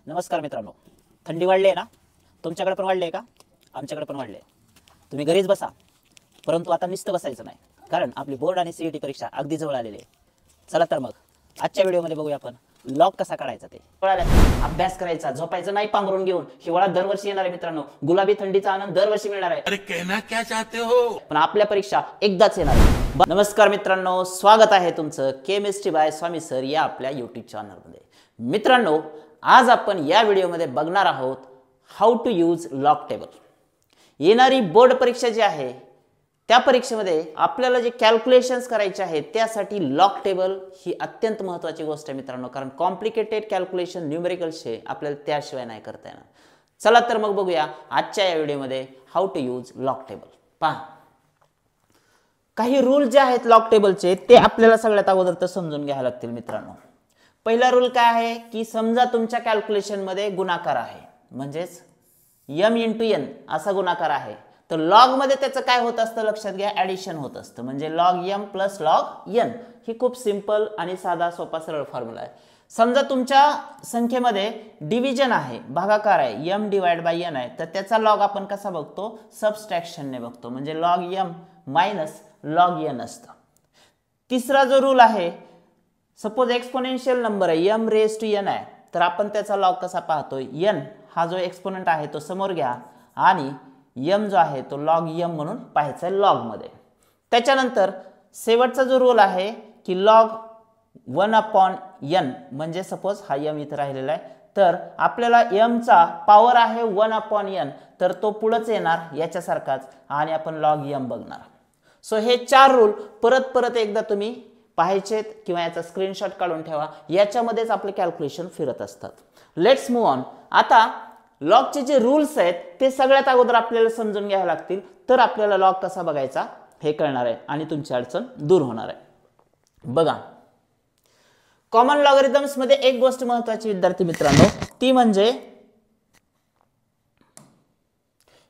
नमस्कार मित्रांनो, थंडी वाढली आहे ना? तुमच्याकडे पण वाढली आहे का? आमच्याकडे पण वाढली आहे. तुम्ही घरीच बसा, परंतु आता नुसतं बसायचं नाही, कारण आपली बोर्ड आणि सीईटी परीक्षा अगदी जवळ आलेली आहे. चला तर मग आजच्या व्हिडिओमध्ये बघूया आपण लॉग कसा काढायचा ते. अभ्यास करायचा, झोपायचं नाही पांघरून घेऊन. हिवाळा दरवर्षी येणार आहे मित्रांनो, गुलाबी थंडीचा आनंद दरवर्षी मिळणार आहे. अरे कहना क्या चाहते हो? पण आपल्या परीक्षा एकदाच येणार आहे. नमस्कार मित्रांनो, स्वागत आहे तुमचं केमिस्ट्री बाय स्वामी सर या आपल्या यूट्यूब चॅनलमध्ये. मित्रांनो, आज आपण या व्हिडिओमध्ये बघणार आहोत how to use log table. येणारी बोर्ड परीक्षा जी आहे त्या परीक्षेमध्ये आपल्याला जे कॅल्क्युलेशन्स करायचे आहेत त्यासाठी लॉग टेबल ही अत्यंत महत्त्वाची गोष्ट आहे मित्रांनो, कारण कॉम्प्लिकेटेड कॅल्क्युलेशन न्यूमेरिकल्सचे आपल्याला त्याशिवाय नाही करता येणार. चला तर मग बघूया आजच्या या व्हिडिओमध्ये how to use log table. पहा, काही रूल जे आहेत लॉग टेबलचे ते आपल्याला सगळ्यात अगोदर तर समजून घ्यायला लागतील मित्रांनो. पहिला रूल काय आहे की समजा तुमच्या कॅल्क्युलेशन मध्ये गुणाकार आहे, म्हणजेच m × n असा गुणाकार आहे, तर लॉग मध्ये त्याचं काय होत असतं लक्षात घ्या, ऍडिशन होत असतं. म्हणजे log m + log n ही खूप सिंपल आणि साधा सोपा सरळ फॉर्म्युला आहे. समजा तुमच्या संख्येमध्ये डिव्हिजन आहे, भागाकार आहे, m/n आहे, तर त्याचा लॉग आपण कसा बघतो, सबट्रॅक्शनने बघतो, म्हणजे log m - log n असतं. तिसरा जो रूल आहे, सपोज एक्सपोनेन्शियल नंबर आहे m⁻n आहे, तर आपण त्याचा लॉग कसा पाहतोय, n हा जो एक्सपोनेंट आहे तो समोर घ्या आणि m जो आहे तो log m म्हणून पाहायचा आहे लॉग मध्ये. त्याच्यानंतर शेवटचा जो रूल आहे की log 1/n, म्हणजे सपोज हा m इथे राहिलेला आहे, तर आपल्याला m चा पॉवर आहे 1/n, तर तो पुढेच येणार याच्यासारखाच आणि आपण log m बघणार. सो हे 4 रूल परत परत एकदा तुम्ही पाहायचेत किंवा याचा स्क्रीनशॉट काढून ठेवा, याच्यामध्येच आपले कॅल्क्युलेशन फिरत असतात. Let's move on. आता लॉगचे जे रूल्स आहेत ते सगळ्यात अगोदर आपल्याला समजून घ्यावे लागतील, तर आपल्याला लॉग कसा बघायचा हे कळणार आहे आणि तुमची अडचण दूर होणार आहे. बघा, कॉमन लॉगरिथम्स मध्ये एक गोष्ट महत्त्वाची विद्यार्थी मित्रांनो, ती म्हणजे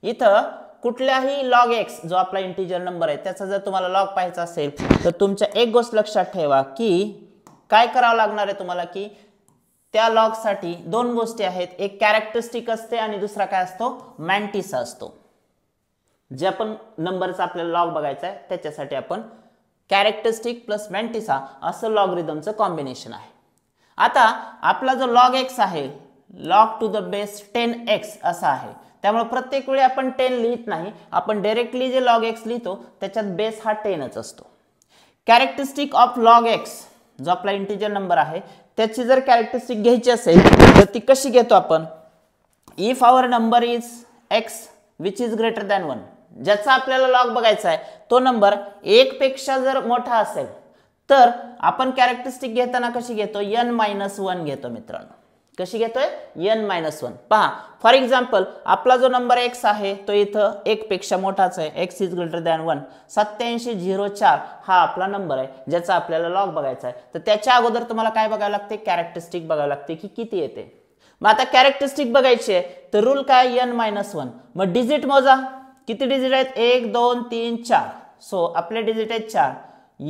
इथं कुठल्याही log x जो आपला इंटिजर नंबर आहे त्याचा जर तुम्हाला लॉग पाहायचा असेल तर तुमच्या एक गोष्ट लक्षात ठेवा की काय करावं लागणार आहे तुम्हाला, की त्या लॉग साठी दोन गोष्टी आहेत, एक कॅरेक्टरिस्टिक असते आणि दुसरा काय असतो, मॅन्टिसा असतो. जे आपण नंबरचा आपल्याला लॉग बघायचा आहे त्याच्यासाठी आपण कॅरेक्टरिस्टिक प्लस मॅन्टिसा असं लॉगरिथमचं कॉम्बिनेशन आहे. आता आपला जो log x आहे log⁻10 10x असा आहे, त्यामुळे प्रत्येक वेळी आपण 10 लिहित नाही, आपण डायरेक्टली जे log x लिहितो त्याच्यात बेस हा 10च असतो. कॅरेक्टरिस्टिक ऑफ log x जो आपला इंटिजर नंबर आहे त्याची जर कॅरेक्टरिस्टिक घ्यायची असेल तर ती कशी घेतो आपण, if our number is x which is greater than 1, ज्याचा आपल्याला लॉग बघायचा आहे तो नंबर 1 पेक्षा जर मोठा असेल तर आपण कॅरेक्टरिस्टिक घेताना कशी घेतो, n-1 घेतो मित्रांनो. कशी घेतोय, n-1. पहा, फॉर एक्झाम्पल आपला जो नंबर x आहे तो इथं 1 पेक्षा मोठाच आहे, x इज ग्रेटर दॅन 1. 8704 हा आपला नंबर आहे ज्याचा आपल्याला लॉग बघायचा आहे, तर त्याच्या अगोदर तुम्हाला काय बघायला लागते, कॅरेक्टरिस्टिक बघायला लागते की किती येते. मग आता कॅरेक्टरिस्टिक बघायची आहे तर रूल काय, n-1. मग डिजिट मोजा, किती डिजिट आहेत, 1 2 3 4. सो आपले डिजिट आहेत 4,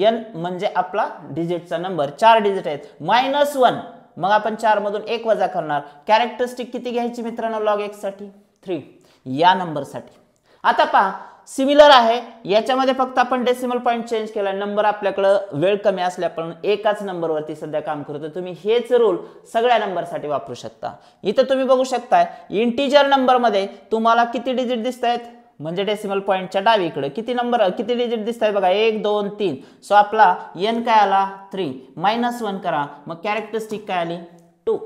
n म्हणजे आपला डिजिटचा नंबर, 4 डिजिट आहेत, -1. मग आपण 4 मधून 1 वजा करणार. कॅरेक्टरिस्टिक किती घ्यायची मित्रांनो log x साठी, 3 या नंबर साठी. आता पहा, सिमिलर आहे, याच्यामध्ये फक्त आपण डेसिमल पॉइंट चेंज केला, नंबर आपल्याकडे वेळ कमी असल्या पण एकाच नंबरवरती सध्या काम करतो. तुम्ही हेच रूल सगळ्या नंबरसाठी वापरू शकता. इथं तुम्ही बघू शकताय इंटिजर नंबर मध्ये तुम्हाला किती डिजिट दिसत आहेत, म्हणजे डेसिमल पॉइंटच्या डावीकडे किती डिजिट दिसत आहेत बघा, 1 2 3. सो आपला n काय आला, 3. -1 करा, मग कॅरेक्टरिस्टिक काय आली, 2.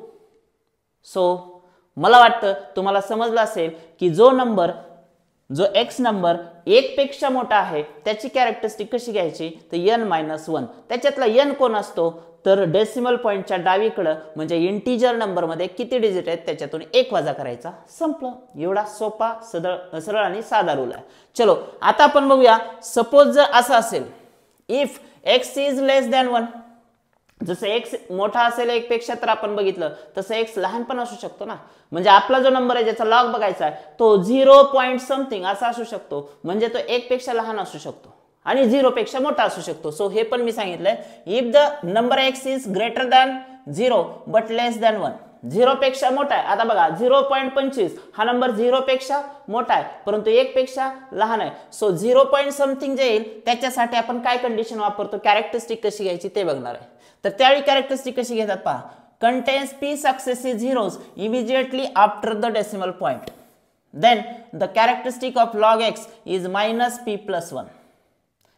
सो मला वाटतं तुम्हाला समजलं असेल की जो x नंबर 1 पेक्षा मोठा आहे त्याची कॅरेक्टरिस्टिक कशी घ्यायची, तर n-1. त्याच्यातला n कोण असतो, तर डेसिमल पॉइंटच्या डावीकडं म्हणजे इंटिजर नंबर मध्ये किती डिजिट आहेत त्याच्यातून 1 वजा करायचा, संपलं. एवढा सोपा सरळ आणि साधा रूल आहे. चलो आता आपण बघूया, सपोज जर असं असेल, if x is less than 1, जसं x मोठा असेल 1 पेक्षा तर आपण बघितलं तसं x लहान पण असू शकतो ना, म्हणजे आपला जो नंबर आहे ज्याचा लॉग बघायचा आहे तो 0 पॉइंट समथिंग असा असू शकतो, म्हणजे तो 1 पेक्षा लहान असू शकतो आणि 0 पेक्षा मोठा असू शकतो. सो हे पण मी सांगितलंय, if the number x is greater than 0 but less than 1, 0 पेक्षा मोठा आहे. आता बघा 0.25 हा नंबर 0 पेक्षा मोठा आहे परंतु 1 पेक्षा लहान आहे. सो 0 पॉइंट समथिंग जे येईल त्याच्यासाठी आपण काय कंडिशन वापरतो, कॅरेक्टरिस्टिक कशी घ्यायची ते बघणार आहे. तर त्यावेळी कॅरेक्टरिस्टिक कशी घेतात पहा, contains p successive zeros immediately after the decimal point, then the characteristic of log x is minus p plus 1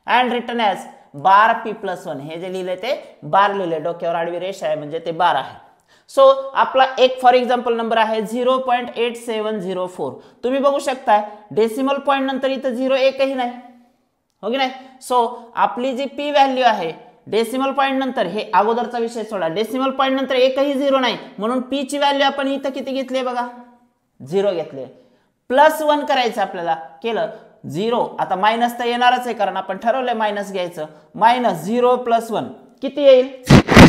and written as bar p plus 1. हे जे लिहिले ते बार लिहिले, डोक्यावर आडवी रेष आहे म्हणजे ते बार आहे. सो आपला एक फॉर एक्झाम्पल नंबर आहे 0.8704. तुम्ही बघू शकता डेसिमल पॉइंट नंतर इथं 0 एकही नाही, हो की नाही. सो आपली जी p व्हॅल्यू आहे डेसिमल पॉइंट नंतर, हे अगोदरचा विषय सोडा, डेसिमल पॉइंट नंतर एकही 0 नाही म्हणून p ची व्हॅल्यू आपण इथं किती घेतली बघा, 0 घेतली. प्लस 1 करायचं आपल्याला, केलं 0. आता मायनस तर येणारच आहे कारण आपण ठरवलंय मायनस घ्यायचं. मायनस 0 प्लस 1 किती येईल,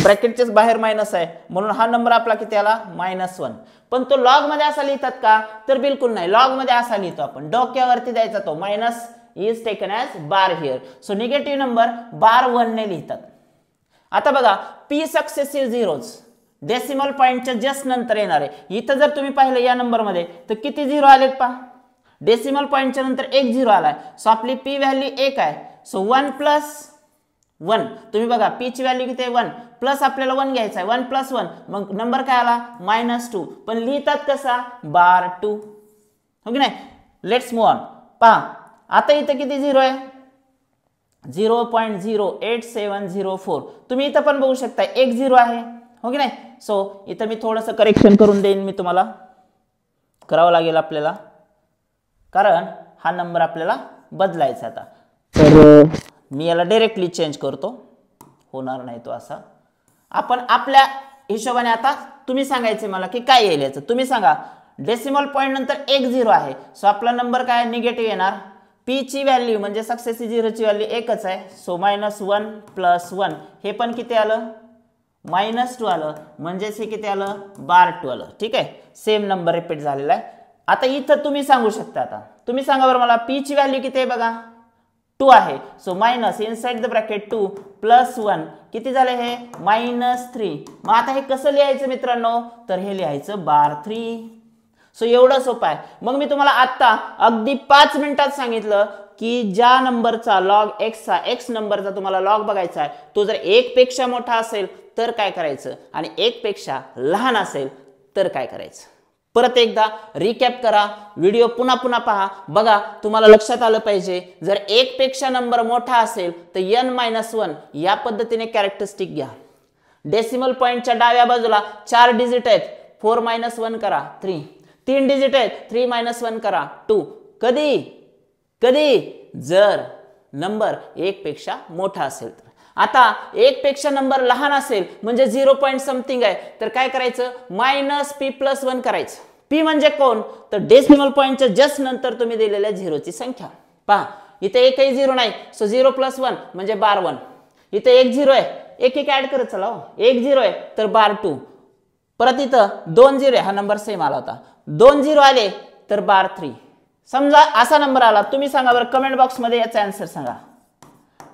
ब्रॅकेटच्याच बाहेर मायनस आहे म्हणून हा नंबर आपला किती आला, -1. पण तो लॉग मध्ये असा लिहितात का, तर बिलकुल नाही. लॉग मध्ये असा लिहितो आपण, डोक्यावरती द्यायचा तो minus is taken as bar here. So negative number bar 1 ने लिहितात. आता बघा p सक्सेसिव्ह झिरोज डेसिमल पॉइंटच्या जस्ट नंतर येणार आहे. इथं जर तुम्ही पाहिलं या नंबर मध्ये तर किती 0 आलेत पहा, डेसिमल पॉइंटच्या नंतर एक 0 आलाय. सो आपली p व्हॅल्यू 1 आहे. सो 1 प्लस 1, तुम्ही बघा p ची व्हॅल्यू किती आहे 1 प्लस आपल्याला 1 घ्यायचा आहे. 1 प्लस 1 मग नंबर काय आला -2. पण लिहितात कसा, बार 2, हो की नाही. Let's move on. पहा आता इथं किती 0 आहे, 0.08704. तुम्ही इथं पण बघू शकता एक 0 आहे, हो की नाही. सो इथं मी थोडंसं करेक्शन करून देईन, मी तुम्हाला करावं लागेल आपल्याला कारण हा नंबर आपल्याला बदलायचा आता. तर मी याला डायरेक्टली चेंज करतो, होणार नाही तो असा. आपण आपल्या हिशोबाने, आता तुम्ही सांगायचे मला की काय येईल याचं, तुम्ही सांगा. डेसिमल पॉइंट नंतर एक 0 आहे. सो आपला नंबर काय निगेटिव्ह येणार. p ची व्हॅल्यू म्हणजे सक्सेसिव्ह झिरोची व्हॅल्यू एकच आहे. सो -1 प्लस 1 हे पण किती आलं, -2 आलं. म्हणजेच हे किती आलं, बार 2 आलं. ठीक आहे, सेम नंबर रिपीट झालेला आहे. आता इथं तुम्ही सांगू शकता, आता तुम्ही सांगा बरं मला p ची व्हॅल्यू किती आहे बघा, 2 आहे. So minus inside the bracket 2 plus 1 किती झाले हे, -3. मग आता हे कसं लिहायचं मित्रांनो, तर हे लिहायचं बार 3. सो एवढं सोपं आहे. मग मी तुम्हाला आता अगदी 5 मिनिटात सांगितलं की ज्या नंबरचा लॉग एक्सचा, एक्स नंबरचा तुम्हाला लॉग बघायचा आहे, तो जर 1 पेक्षा मोठा असेल तर काय करायचं आणि 1 पेक्षा लहान असेल तर काय करायचं. परत एकदा रिकॅप करा, व्हिडिओ पुन्हा पुन्हा पहा, बघा तुम्हाला लक्षात आलं पाहिजे. जर 1 पेक्षा नंबर मोठा असेल तर n-1 या पद्धतीने कॅरेक्टरिस्टिक घ्या. डेसिमल पॉइंटच्या डाव्या बाजूला 4 डिजिट आहेत, 4 - 1 करा 3. 3 डिजिट आहेत, 3 - 1 करा 2. कधी जर नंबर 1 पेक्षा मोठा असेल तर. आता 1 पेक्षा नंबर लहान असेल म्हणजे 0 पॉइंट समथिंग आहे तर काय करायचं, -p + 1 करायचं. p म्हणजे कोण, तर डेसिमल पॉइंटच्या जस्ट नंतर तुम्ही दिलेल्या झिरोची संख्या. पहा इथे एकही 0 नाही. सो 0 + 1 म्हणजे बार 1. इथे एक 0 आहे, एक ऍड करत चला. एक 0 आहे तर बार 2. परत इथं 2 0 आहे, हा नंबर सेम आला होता. 2 0 आले तर बार 3. समजा असा नंबर आला, तुम्ही सांगा बरं कमेंट बॉक्स मध्ये याचा आन्सर सांगा.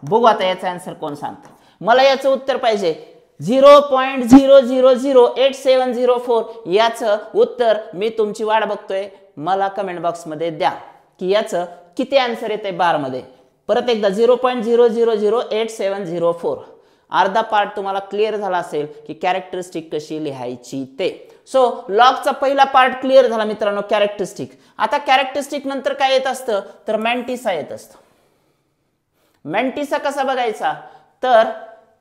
बघू आता याचा आन्सर कोण सांगतं. मला याचं उत्तर पाहिजे. 0.0008704 याचं उत्तर मी तुमची वाट बघतोय. मला कमेंट बॉक्स मध्ये द्या की याचं किती आन्सर येते बार मध्ये. परत एकदा 0.0008704. अर्धा पार्ट तुम्हाला क्लिअर झाला असेल की कॅरेक्टरिस्टिक कशी लिहायची ते. सो लॉगचा पहिला पार्ट क्लिअर झाला मित्रांनो, कॅरेक्टरिस्टिक. आता कॅरेक्टरिस्टिक नंतर काय येत असतं, तर मॅन्टिसा येत असतं. मॅन्टिसा कसा बघायचा, तर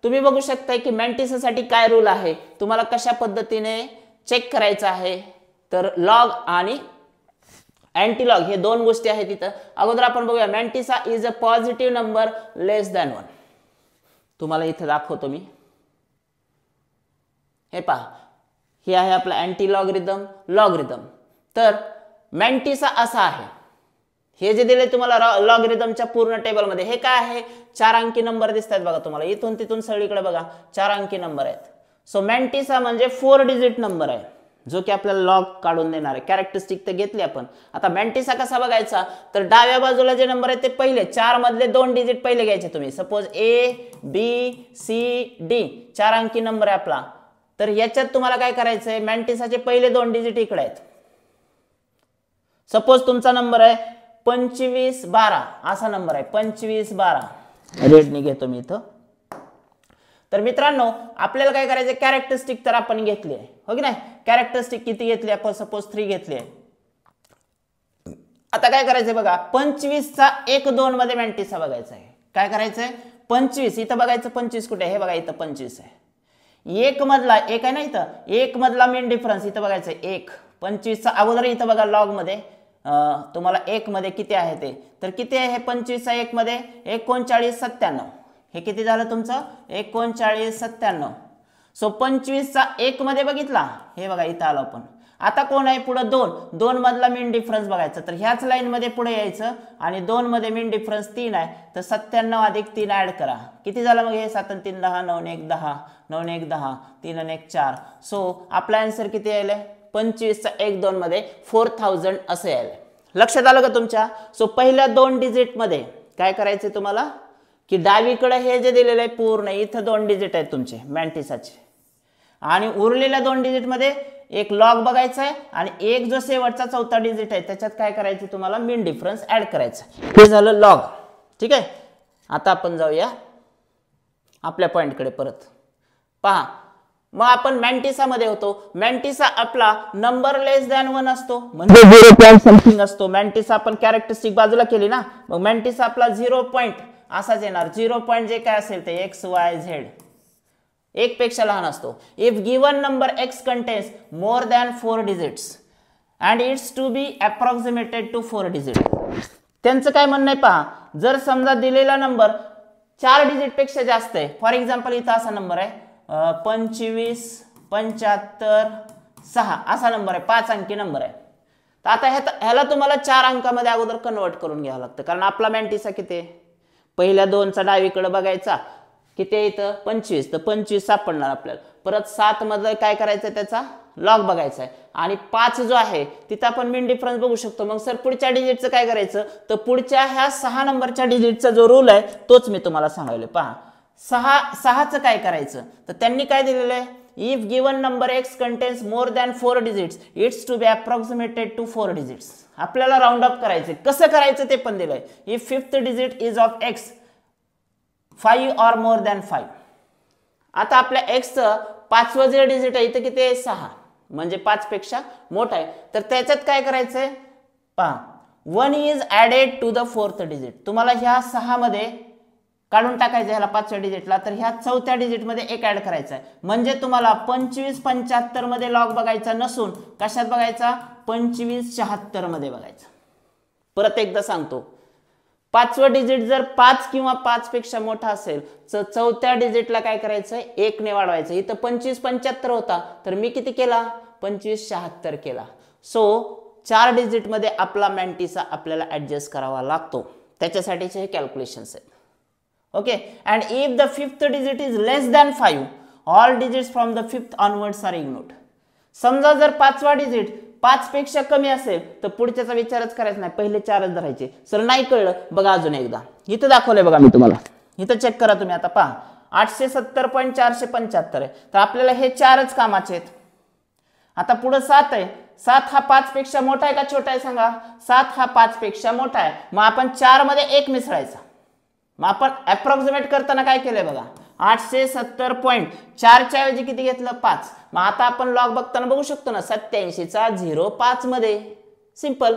तुम्ही बघू शकता की मॅन्टिसासाठी काय रूल आहे, तुम्हाला कशा पद्धतीने चेक करायचं आहे. तर लॉग आणि अँटीलॉग हे 2 गोष्टी आहेत तिथं. अगोदर आपण बघूया. Mantissa is a positive number less than 1. तुम्हाला इथे दाखवतो मी. हे पहा, हे आहे आपला अँटी लॉगरिदम, लॉगरिदम. तर मॅन्टिसा असा आहे. हे जे दिले तुम्हाला लॉगरिदमच्या पूर्ण टेबल मध्ये, हे काय आहे, 4 अंकी नंबर दिसतात बघा तुम्हाला. इथून तिथून सगळीकडे बघा 4 अंकी नंबर आहेत. सो मॅन्टिसा म्हणजे 4 डिजिट नंबर आहे जो की आपल्याला लॉग काढून देणार आहे. कॅरेक्टरिस्टिक तर घेतली आपण. आता मॅन्टिसा कसा बघायचा, तर डाव्या बाजूला जे नंबर आहेत ते पहिले 4 मधले 2 डिजिट पहिले घ्यायचे तुम्ही. Suppose A B C D 4 अंकी नंबर आहे आपला. तर याच्यात तुम्हाला काय करायचंय, मॅन्टिसाचे पहिले 2 डिजिट इकडे आहेत. सपोज तुमचा नंबर आहे 2512 असा नंबर आहे 2512, रेडनी घेतो मी इथं. तर मित्रांनो आपल्याला काय करायचं, कॅरेक्टरिस्टिक तर आपण घेतली आहे हो की नाही. कॅरेक्टरिस्टिक किती घेतली आपण, सपोज 3 घेतली आहे. आता काय करायचंय बघा, 25 चा 1 2 मध्ये मॅन्टिसा बघायचा आहे. काय करायचंय, 25 इथं बघायचं, 25 कुठे हे बघा इथं 25 आहे. 1 मधला 1 आहे ना इथं, 1 मधला मेन डिफरन्स इथं बघायचं 1. 25 चा अगोदर इथं बघा लॉग मध्ये तुम्हाला 1 मध्ये किती आहे ते, तर किती आहे 25 चा 1 मध्ये 3997. हे किती झालं तुमचं 3997. सो 25 चा 1 मध्ये बघितला, हे बघा इथं आलो आपण. आता कोण आहे पुढे 2 मधला मेन डिफरन्स बघायचा, तर ह्याच लाईन मध्ये पुढे यायचं आणि 2 मध्ये मेन डिफरन्स 3 आहे, तर 97 अधिक 3 ऍड करा, किती झालं मग हे 7 3 10 9 1 10 9 1 10 3 1 4. सो आपला आन्सर किती यायला, 25 चा 1 2 मध्ये 4000 असं यायला. लक्षात आलं का तुमच्या. सो पहिल्या 2 डिजिट मध्ये काय करायचे तुम्हाला, की डावीकडे हे जे दिलेलं आहे पूर्ण इथं 2 डिजिट आहेत तुमचे मॅन्टिसाचे, आणि उरलेल्या 2 डिजिट मध्ये एक लॉग बघायचा आहे आणि एक जो शेवटचा 4था डिजिट आहे त्याच्यात काय करायचं तुम्हाला मेन डिफरन्स ऍड करायचा. हे झालं लॉग. ठीक आहे, आता आपण जाऊया आपल्या पॉइंटकडे परत. पहा मग आपण मॅन्टिसा मध्ये होतो. मॅन्टिसा आपला नंबर लेस दॅन 1 असतो, म्हणजे 0 पॉइंट समथिंग असतो. मॅन्टिसा आपण कॅरेक्टरिस्टिक बाजूला केली ना, मग मॅन्टिसा आपला 0 पॉइंट असाच येणार. 0 पॉइंट जे काय असेल ते एक्स वाय झेड 1 पेक्षा लहान असतो. If given number x contains more than 4 digits and it's to be approximated to 4 digits. त्यांचं काय म्हणणं आहे पहा, जर समजा दिलेला नंबर 4 डिजिट पेक्षा जास्त आहे, फॉर एक्झाम्पल इथं असा नंबर आहे 25 75 6 असा नंबर आहे, 5 अंकी नंबर आहे. तर आता ह्याला तुम्हाला 4 अंकामध्ये अगोदर कन्वर्ट करून घ्यावं लागतं, कारण आपला मॅन्टिसा किती आहे, पहिल्या 2चा डावीकडे बघायचा किती आहे इथं 25, तर 25 सापडणार आपल्याला. परत 7 मध्ये काय करायचं त्याचा लॉग बघायचा आहे, आणि 5 जो आहे तिथं आपण मेन डिफरन्स बघू शकतो. मग सर पुढच्या डिजिटचं काय करायचं, तर पुढच्या ह्या 6 नंबरच्या डिजिटचा जो रूल आहे तोच मी तुम्हाला सांगायला. पहा 6चं काय करायचं, तर त्यांनी काय दिलेलं आहे, if given number x contains more than 4 digits it's to be approximated to 4 digits. आपल्याला राऊंड अप करायचं, कसं करायचं ते पण दिलंय. If 5th digit is of x 5 or more than 5. आता आपल्या x चं 5वं जे डिजिट आहे इथं किती आहे 6, म्हणजे 5 पेक्षा मोठा आहे. तर त्याच्यात काय करायचंय पहा, 1 is added to the 4th digit. तुम्हाला ह्या 6 मध्ये काढून टाकायचं ह्याला 5व्या डिजिटला, तर ह्या 4थ्या डिजिट मध्ये 1 ऍड करायचा आहे. म्हणजे तुम्हाला 25 75 मध्ये लॉग बघायचा नसून कशात बघायचा, 25 76 मध्ये बघायचा. परत एकदा सांगतो, 5वं डिजिट जर 5 किंवा 5 पेक्षा मोठा असेल तर 4थ्या डिजिटला काय करायचं 1 ने वाढवायचं. इथं 25 75 होता, तर मी किती केला 25 76 केला. सो 4 डिजिट मध्ये आपला मॅन्टिसा आपल्याला ऍडजस्ट करावा लागतो, त्याच्यासाठीचे हे कॅल्क्युलेशन्स आहेत. Okay, and if the 5th digit is less than 5 all digits from the 5th onwards are ignored. समजा जर 5वा डिजिट 5 पेक्षा कमी असेल तर पुढच्याचा विचारच करायचा नाही, पहिले 4च धरायचे. सर नाही कळलं, बघा अजून एकदा इथं दाखवलंय बघा मी तुम्हाला, इथं चेक करा तुम्ही. आता पहा 870.475 आहे, तर आपल्याला हे 4च कामाचे आहेत. आता पुढे 7 आहे, 7 हा 5 पेक्षा मोठा आहे का छोटा आहे सांगा, 7 हा 5 पेक्षा मोठा आहे. मग आपण 4 मध्ये 1 मिसळायचा. मग आपण अप्रॉक्सिमेट करताना काय केलंय बघा, 870.4 च्या ऐवजी किती घेतलं 5. मग आता आपण लॉग बघताना बघू शकतो ना 87 चा 0.5 मध्ये, सिंपल.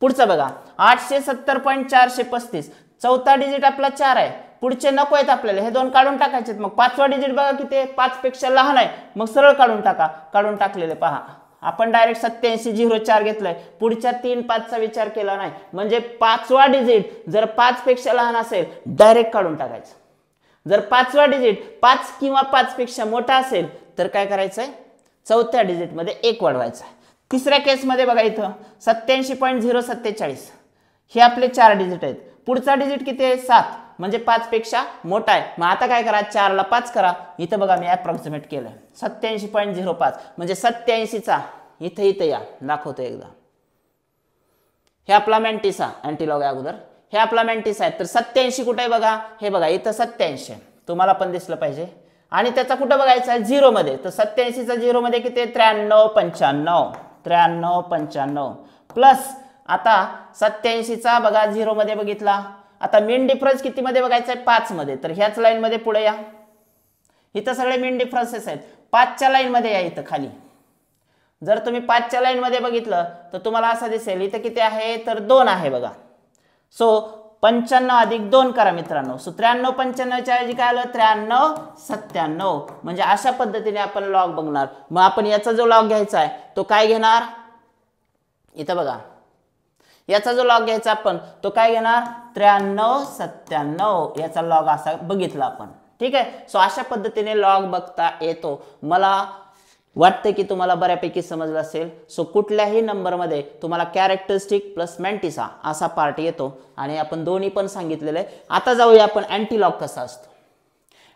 पुढचा बघा 870.435, 4था डिजिट आपला 4 आहे, पुढचे नको आहेत आपल्याला, हे 2 काढून टाकायचे. मग 5वा डिजिट बघा किती आहे 5 पेक्षा लहान आहे, मग सरळ काढून टाका. काढून टाकलेले पहा, आपण डायरेक्ट 87.04 घेतलंय, पुढच्या 3 5 चा विचार केला नाही. म्हणजे 5वा डिजिट जर 5 पेक्षा लहान असेल डायरेक्ट काढून टाकायचं. जर 5वा डिजिट 5 किंवा 5 पेक्षा मोठा असेल तर काय करायचंय 4थ्या डिजिट मध्ये 1 वाढवायचा. तिसऱ्या केस मध्ये बघा इथं 87.047, हे आपले 4 डिजिट आहेत. पुढचा डिजिट किती आहे 7, म्हणजे 5 पेक्षा मोठा आहे. मग आता काय करा 4 ला 5 करा. इथं बघा मी अप्रॉक्सिमेट केलं 87.05, म्हणजे 87 चा इथं या दाखवतो एकदा. हे आपला मॅन्टिसा अँटीलॉग आहे अगोदर, हे आपला मॅन्टिसा आहे. तर 87 कुठे आहे बघा, हे बघा इथं 87 तुम्हाला पण दिसलं पाहिजे. आणि त्याचा कुठं बघायचा आहे झिरो मध्ये, तर 87चा झिरो मध्ये किती आहे 93 95 93 95 प्लस आता 87चा बघा झिरो मध्ये बघितला, आता मेन डिफरन्स किती मध्ये बघायचा आहे 5 मध्ये, तर ह्याच लाईन मध्ये पुढे या, इथं सगळे मेन डिफरन्सेस आहेत 5च्या लाईन मध्ये या, इथं खाली जर तुम्ही 5च्या लाईन मध्ये बघितलं तर तुम्हाला असं दिसेल इथं किती आहे तर 2 आहे बघा. सो 95 अधिक 2 करा मित्रांनो, सो 93 95च्या ऐवजी काय आलं 93 97, म्हणजे अशा पद्धतीने आपण लॉग बघणार. मग आपण याचा जो लॉग घ्यायचा आहे तो काय घेणार, इथं बघा याचा जो लॉग घ्यायचा आपण तो काय घेणार 93 97 याचा लॉग असा बघितला आपण. ठीक आहे, सो अशा पद्धतीने लॉग बघता येतो. मला वाटतं की तुम्हाला बऱ्यापैकी समजलं असेल. सो कुठल्याही नंबरमध्ये तुम्हाला कॅरेक्टरिस्टिक प्लस मॅन्टिसा असा पार्ट येतो आणि आपण दोन्ही पण सांगितलेलं आहे. आता जाऊया आपण अँटीलॉग कसा असतो.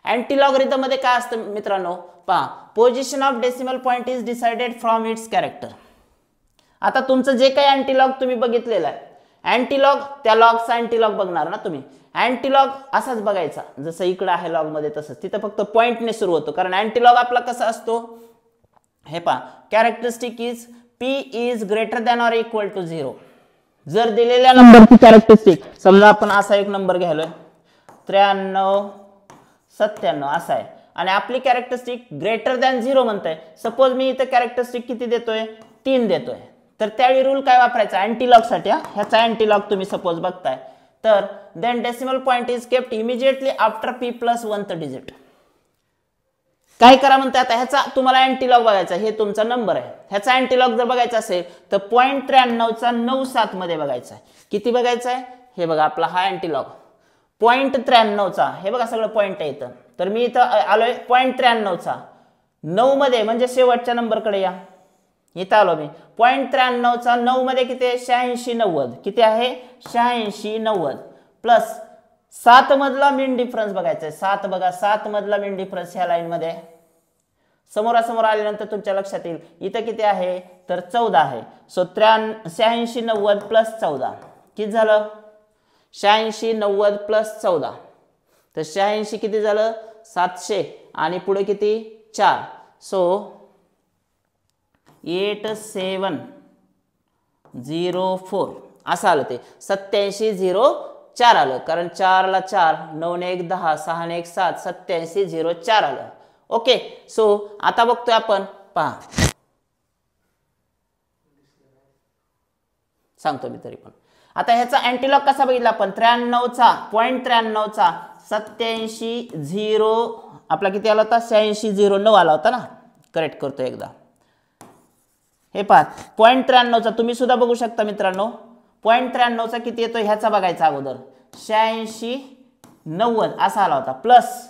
अँटीलॉगरिथम मध्ये काय असतं मित्रांनो पहा, position of decimal point is decided from its character. आता तुमचं जे काही अँटीलॉग तुम्ही बघितलेलं आहे, अँटीलॉग त्या लॉगचा अँटीलॉग बघणार ना तुम्ही. अँटीलॉग असाच बघायचा जसं इकडे आहे लॉग मध्ये तसंच, तिथं फक्त पॉइंटने सुरू होतो. कारण अँटीलॉग आपला कसा असतो हे पहा, characteristic is p is greater than or equal to 0. जर दिलेल्या नंबरची कॅरेक्टरिस्टिक समजा आपण असा एक नंबर घ्यायलोय 93 97 असा आहे आणि आपली कॅरेक्टरिस्टिक ग्रेटर दॅन 0 म्हणताय. सपोज मी इथं कॅरेक्टरिस्टिक किती देतोय 3 देतोय, तर त्यावेळी रूल काय वापरायचा अँटीलॉग साठी. ह्याचा अँटीलॉग तुम्ही सपोज बघताय तर then decimal point is kept immediately after p + 1th digit. काय करा म्हणते आता ह्याचा तुम्हाला अँटीलॉग बघायचा, हे तुमचा नंबर आहे, ह्याचा अँटीलॉग जर बघायचा असेल तर 0.93चा 97 मध्ये बघायचा आहे. किती बघायचा आहे हे बघा, आपला हा अँटीलॉग 0.93चा, हे बघा सगळं पॉइंट आहे इथं. तर मी इथं आलोय 0.93चा 9 मध्ये, म्हणजे शेवटच्या नंबरकडे या, इथं आलो मी 0.93चा 9 मध्ये किती आहे 86 90, किती आहे 86 90 प्लस 7 मधला मेन डिफरन्स बघायचा आहे. 7 बघा, 7 मधला मेन डिफरन्स ह्या लाईन मध्ये समोरासमोर आल्यानंतर तुमच्या लक्षात येईल इथं किती आहे तर 14 आहे. सो 86 90 प्लस 14 किती झालं 86 90 प्लस 14, तर 86 किती झालं 700 आणि पुढे किती 4, सो 8704 असं आलं. ते 8704 आलं, कारण 4 ला 4 9 ने 1 10 6 ने 1 7 8704 आलं. ओके, सो आता बघतोय आपण, पहा सांगतो मी तरी पण. आता ह्याचा अँटीलॉग कसा बघितला आपण 93चा 0.93चा 87 आपला किती आला होता 8609 आला होता ना. करेक्ट करतो एकदा, हे पहा 0.93चा तुम्ही सुद्धा बघू शकता मित्रांनो. 0.93चा किती येतो ह्याचा बघायचा अगोदर 8690 असा आला होता, प्लस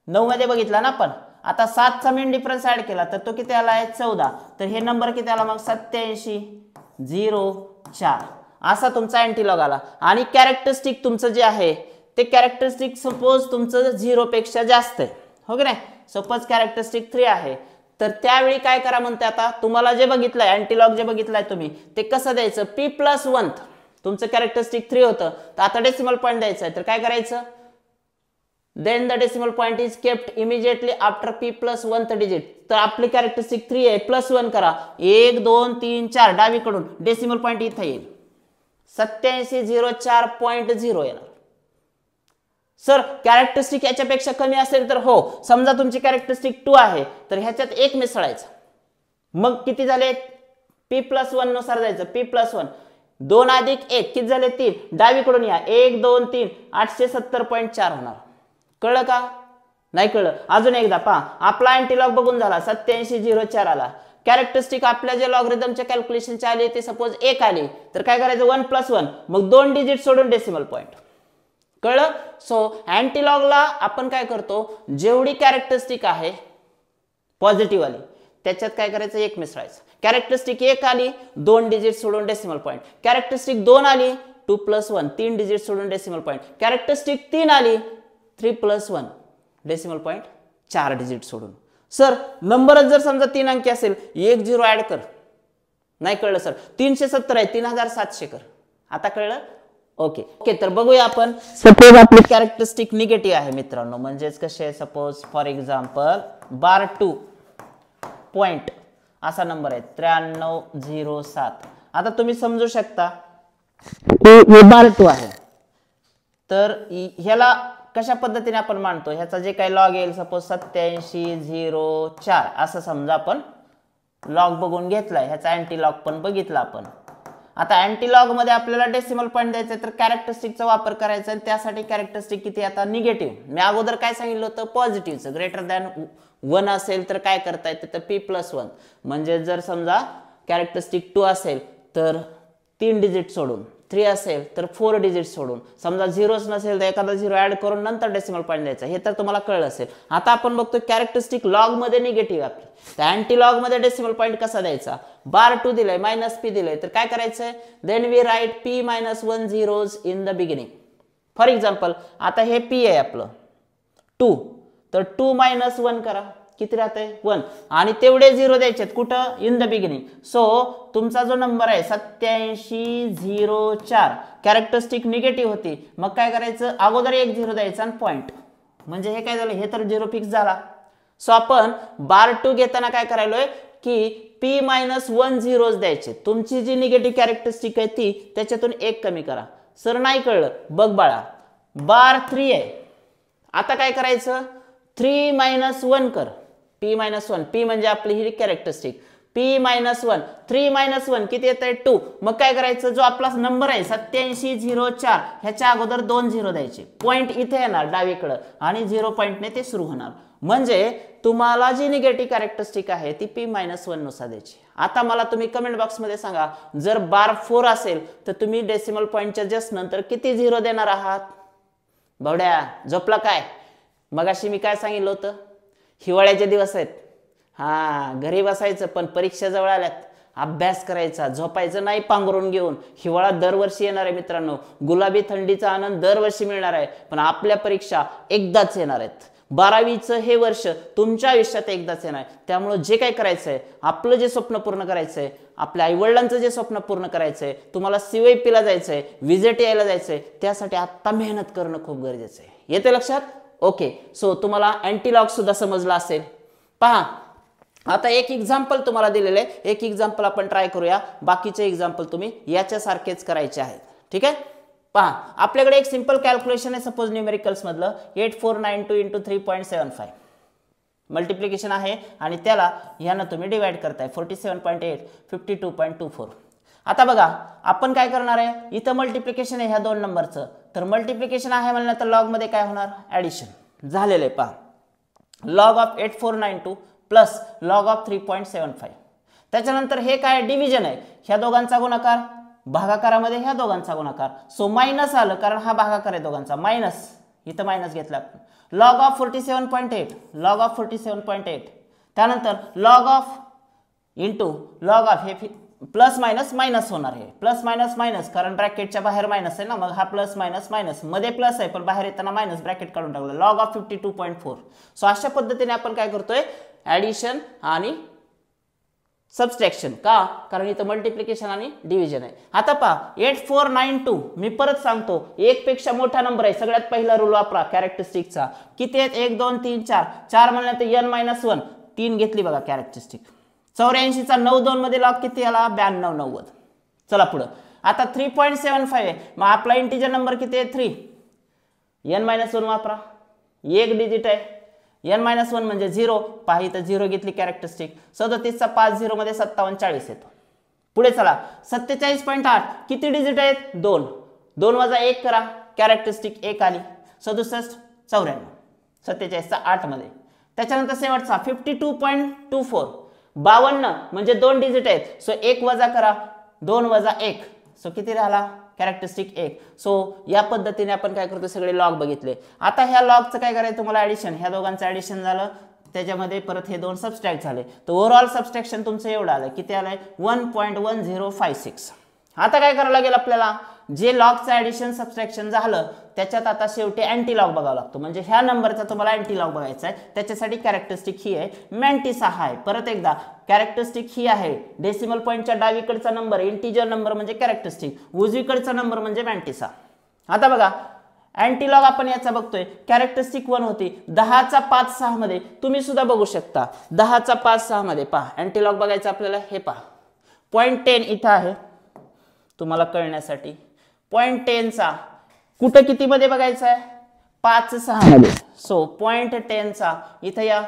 9 मध्ये बघितला ना आपण. आता 7चा मेन डिफरन्स ऍड केला तर तो किती आला आहे 14, तर हे नंबर किती आला मग 8704 असा तुमचा अँटीलॉग आला. आणि कॅरेक्टरिस्टिक तुमचं जे आहे ते कॅरेक्टरिस्टिक सपोज तुमचं 0 पेक्षा जास्त आहे, हो की नाही. सपोज कॅरेक्टरिस्टिक 3 आहे, तर त्यावेळी काय करा म्हणते, आता तुम्हाला जे बघितलंय अँटीलॉग जे बघितलंय तुम्ही ते कसं द्यायचं p + 1. तुमचं कॅरेक्टरिस्टिक 3 होतं, तर आता डेसिमल पॉईंट द्यायचं आहे, तर काय करायचं then the decimal point is kept immediately after p + 1th digit. तर आपली कॅरेक्टरिस्टिक 3 आहे, +1 करा 1 2 3 4 डावीकडून डेसिमल पॉईंट इथं येईल 8704.0 येणार. सर कॅरेक्टरिस्टिक याच्यापेक्षा कमी असेल तर हो, समजा तुमची कॅरेक्टरिस्टिक 2 आहे तर ह्याच्यात 1 मिसळायचं, मग किती झाले p + 1 नुसार जायचं. p + 1 2 अधिक 1 किती झाले 3, डावीकडून या 1 2 3 870.4 होणार. कळलं का नाही कळलं अजून एकदा पहा. आपला अँटीलॉग बघून झाला 8704 आला. कॅरेक्टरिस्टिक आपल्या जे लॉगरिथमच्या कॅल्क्युलेशनचे आले ते सपोज 1 आले, तर काय करायचं 1 + 1, मग 2 डिजिट सोडून डेसिमल पॉईंट. कळलं. सो अँटीलॉगला आपण काय करतो, जेवढी कॅरेक्टरिस्टिक आहे पॉझिटिव्ह आली त्याच्यात काय करायचं 1 मिसळायचं. कॅरेक्टरिस्टिक 1 आली 2 डिजिट सोडून डेसिमल पॉईंट. कॅरेक्टरिस्टिक 2 आली 2 + 1 3 डिजिट सोडून डेसिमल पॉईंट. कॅरेक्टरिस्टिक 3 आली 3 + 1 डेसिमल पॉईंट 4 डिजिट सोडून. सर नंबरच जर समजा 3 अंकी असेल 1 0 ऍड कर. नाही कळलं सर 370 आहे 3700 कर. आता कळलं. ओके ओके, तर बघूया आपण. सपोज आपली कॅरेक्टरिस्टिक निगेटिव्ह आहे मित्रांनो, म्हणजेच कसे आहे, suppose for example bar 2 point असा नंबर आहे 9307. आता तुम्ही समजू शकता हे बार 2 आहे, तर ह्याला कशा पद्धतीने आपण मांडतो, ह्याचा जे काही लॉग येईल, सपोज 8704 असं समजा आपण लॉग बघून घेतलाय, ह्याचा अँटी लॉग पण बघितला आपण. आता अँटी लॉग मध्ये आपल्याला डेसिमल पॉईंट द्यायचा तर कॅरेक्टरिस्टिकचा वापर करायचा, आणि त्यासाठी कॅरेक्टरिस्टिक किती आता निगेटिव्ह. मी अगोदर काय सांगितलं होतं, पॉझिटिव्हचं ग्रेटर दॅन 1 असेल तर काय करता येतं, तर p+1. म्हणजे जर समजा कॅरेक्टरिस्टिक 2 असेल तर 3 डिजिट सोडून, 3 असेल तर 4 डिजिट सोडून, समजा 0च नसेल तर एखादा 0 ऍड करून नंतर डेसिमल पॉईंट द्यायचा. हे तर तुम्हाला कळलं असेल. आता आपण बघतो कॅरेक्टरिस्टिक लॉग मध्ये निगेटिव्ह आपली, तर अँटी लॉग मध्ये डेसिमल पॉईंट कसा द्यायचा, बार 2 दिलाय -p दिलाय, तर काय करायचंय, then we write p-1 zeros in the beginning. For example आता हे p आहे आपलं 2, तर 2 - 1 करा, किती राहते 1, आणि तेवढे 0 द्यायचे कुठं, इन द बिगिनिंग. सो तुमचा जो नंबर आहे 8704 कॅरेक्टरिस्टिक निगेटिव्ह होती, मग काय करायचं, अगोदर 1 0 द्यायचा आणि पॉइंट, म्हणजे हे काय झालं, हे तर 0 फिक्स झाला. सो आपण बार 2 घेताना काय करायलोय की p-1 zeros द्यायचे. तुमची जी निगेटिव्ह कॅरेक्टरिस्टिक आहे ती त्याच्यातून 1 कमी करा. सर नाही कळलं, बघ बाळा, बार 3 आहे, आता काय करायचं, 3-1 कर, p-1, p म्हणजे आपली ही कॅरेक्टरिस्टिक, p-1, 3-1 किती येत आहे 2. मग काय करायचं, जो आपला नंबर आहे 8704 ह्याच्या अगोदर 2 0 द्यायचे, पॉइंट इथे येणार डावीकडं आणि 0 पॉइंटने ते सुरू होणार. म्हणजे तुम्हाला जी निगेटिव्ह कॅरेक्टरिस्टिक आहे ती p-1 नुसार द्यायची. आता मला तुम्ही कमेंट बॉक्स मध्ये सांगा, जर बार 4 असेल तर तुम्ही डेसिमल पॉइंटच्या जस्ट नंतर किती 0 देणार आहात. भावड्या झोपला काय, मगाशी मी काय सांगितलं होतं, हिवाळ्याचे दिवस आहेत, हा घरी बसायचं, पण परीक्षा जवळ आल्यात, अभ्यास करायचा, झोपायचं नाही पांघरून घेऊन. हिवाळा दरवर्षी येणार आहे मित्रांनो, गुलाबी थंडीचा आनंद दरवर्षी मिळणार आहे, पण आपल्या परीक्षा एकदाच येणार आहेत. 12वीचं हे वर्ष तुमच्या आयुष्यात एकदाच येणार आहे. त्यामुळे जे काही करायचंय, आपलं जे स्वप्न पूर्ण करायचंय, आपल्या आईवडिलांचं जे स्वप्न पूर्ण करायचंय, तुम्हाला CYP ला जायचंय, विजिट यायला जायचंय, त्यासाठी आता मेहनत करणं खूप गरजेचं आहे. येते लक्षात. ओके, सो तुम्हाला अँटी लॉग सुद्धा समजला असेल. पहा आता एक एक्झाम्पल तुम्हाला दिलेलं आहे, एक एक्झाम्पल आपण ट्राय करूया, बाकीचे एक्झाम्पल तुम्ही याच्यासारखेच करायचे आहेत. ठीक आहे. पहा आपल्याकडे एक सिंपल कॅल्क्युलेशन आहे, सपोज न्यूमेरिकल्स मधलं 8492 × 3.75 मल्टिप्लिकेशन आहे, आणि त्याला ह्यानं तुम्ही डिवाइड करताय 47.8 52.24. आता बघा आपण काय करणार आहे, इथं मल्टिप्लिकेशन आहे ह्या दोन नंबरचं, तर मल्टिप्लिकेशन आहे म्हणलं तर लॉग मध्ये काय होणार, ऍडिशन झालेलं आहे. पहा log of 8492 plus log of 3.75. त्याच्यानंतर हे काय डिव्हिजन आहे, ह्या दोघांचा गुणाकार भागाकारामध्ये ह्या दोघांचा गुणाकार, सो मायनस आलं कारण हा भागाकार आहे दोघांचा, मायनस इथं मायनस घेतला आपण. लॉग ऑफ 47.8 लॉग ऑफ 47.8, त्यानंतर log of into log of, हे प्लस मायनस मायनस होणार, आहे प्लस मायनस मायनस कारण ब्रॅकेटच्या बाहेर मायनस आहे ना, मग हा प्लस मायनस मायनस, मध्ये प्लस आहे पण बाहेर येताना मायनस, ब्रॅकेट काढून टाकलं, लॉग ऑफ 52.4. सो अशा पद्धतीने आपण काय करतोय, ऍडिशन आणि सबस्ट्रॅक्शन. का, कारण इथं मल्टिप्लिकेशन आणि डिव्हिजन आहे. आता पहा 8492, मी परत सांगतो, एक पेक्षा मोठा नंबर आहे, सगळ्यात पहिला रूल वापरा कॅरेक्टरिस्टिकचा. किती आहेत, 1 2 3 4, 4 म्हणलं तर n-1, 3 घेतली बघा कॅरेक्टरिस्टिक. 84चा 9 2 मध्ये लॉग किती आला, 92 90. चला पुढं. आता 3.75 आहे, मग आपला इंटिजर नंबर किती आहे 3, n-1 वापरा, एक डिजिट आहे, n-1 म्हणजे 0, पहा इथं 0 घेतली कॅरेक्टरिस्टिक, 37चा 5 0 मध्ये 57 40 येतो. पुढे चला 47.8, किती डिजिट आहेत, 2, 2 वजा 1 करा, कॅरेक्टरिस्टिक 1 आली, 67 94, 47चा 8 मध्ये. त्याच्यानंतर शेवटचा 52.24, 52 म्हणजे 2 डिजिट आहेत, सो 1 वजा करा, 2 वजा 1, सो किती राहिला कॅरेक्टरिस्टिक 1. सो या पद्धतीने आपण काय करतो, सगळे लॉग बघितले. आता ह्या लॉगचं काय करायचं तुम्हाला, ऍडिशन, ह्या दोघांचं ऍडिशन झालं, त्याच्यामध्ये परत हे दोन सबस्ट्रॅक्ट झाले, तर ओव्हरऑल सबस्ट्रॅक्शन तुमचं एवढं आलं, किती आलंय 1.1056. आता काय करावं लागेल आपल्याला, जे लॉगचं ऍडिशन सबस्ट्रॅक्शन झालं त्याच्यात आता शेवटी अँटी लॉग बघावा लागतो, म्हणजे ह्या नंबरचा तुम्हाला अँटी लॉग बघायचा आहे. त्याच्यासाठी कॅरेक्टरिस्टिक ही आहे, मॅन्टिसा हा आहे. परत एकदा कॅरेक्टरिस्टिक ही आहे, डेसिमल पॉईंटच्या डावीकडचा नंबर इंटिजर नंबर म्हणजे कॅरेक्टरिस्टिक, उजवीकडचा नंबर म्हणजे मॅन्टिसा. आता बघा अँटीलॉग आपण याचा बघतोय, कॅरेक्टरिस्टिक 1 होती 10चा 5 6 मध्ये, तुम्ही सुद्धा बघू शकता 10चा 5 6 मध्ये पहा अँटीलॉग बघायचं आपल्याला, हे पहा पॉइंट 10 इथं आहे तुम्हाला कळण्यासाठी, पॉइंट 10 चा कुठं किती मध्ये बघायचा आहे 5 6 मध्ये, सो पॉइंट 10 चा इथं या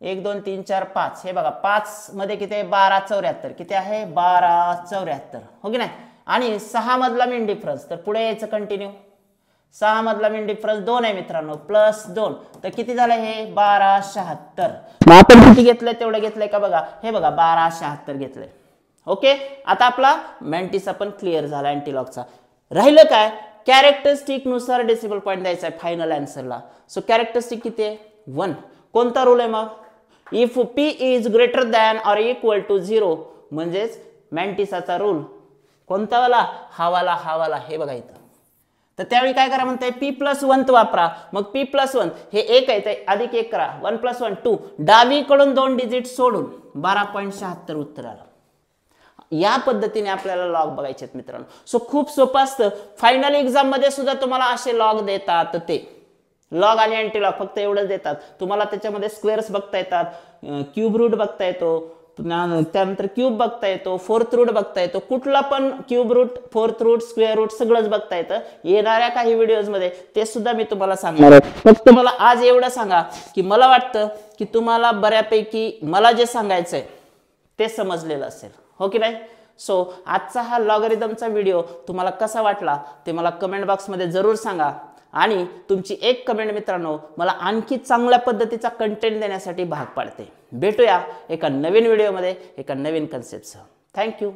1 2 3 4 5, हे बघा 5 मध्ये किती आहे 1274, किती आहे 1274, हो की नाही, आणि 6 मधला मेन डिफरन्स, तर पुढे यायचं कंटिन्यू, 6 मधला मेन डिफरन्स 2 आहे मित्रांनो, प्लस 2, तर किती झालं हे 1276, मग आपण किती घेतलंय तेवढं घेतलंय का बघा, हे बघा 1276 घेतलंय. ओके, आता आपला मॅन्टिस आपण क्लिअर झाला अँटीलॉगचा. राहिलं काय, कॅरेक्टरिस्टिक नुसार डेसिबल पॉईंट द्यायचा आहे फायनल आन्सरला. सो कॅरेक्टरिस्टिक किती आहे 1. कोणता रूल आहे मग, if p is greater than or equal to 0, म्हणजेच मॅन्टिसाचा रूल कोणता वाला, हा वाला, हे बघा इथं. तर त्यावेळी काय करा म्हणताय p+1 वापरा, मग p+1 हे 1 आहे ते अधिक 1 करा, 1 + 1 2, डावीकडून 2 डिजिट सोडून 12.76 उत्तर आलं. या पद्धतीने आपल्याला लॉग बघायचे आहेत मित्रांनो. सो खूप सोपं असतं, फायनल एक्झाम मध्ये सुद्धा तुम्हाला असे लॉग देतात, ते लॉग आणि अँटीलॉग फक्त एवढंच देतात. तुम्हाला त्याच्यामध्ये स्क्वेअर्स बघता येतात, क्यूब रूट बघता येतो, त्यानंतर क्यूब बघता येतो, फोर्थ रूट बघता येतो, कुठला पण cube root, fourth root, square root सगळंच बघता येतं. येणाऱ्या काही व्हिडिओज मध्ये ते सुद्धा मी तुम्हाला सांगणार आहे. फक्त मला आज एवढं सांगा की मला वाटतं की तुम्हाला बऱ्यापैकी मला जे सांगायचंय ते समजलेलं असेल, हो की नाही. सो आजचा हा लॉगरिदमचा व्हिडिओ तुम्हाला कसा वाटला ते मला कमेंट बॉक्समध्ये जरूर सांगा, आणि तुमची एक कमेंट मित्रांनो मला आणखी चांगल्या पद्धतीचा कंटेंट देण्यासाठी भाग पाडते. भेटूया एका नवीन व्हिडिओमध्ये एका नवीन कन्सेप्टसह. थँक्यू.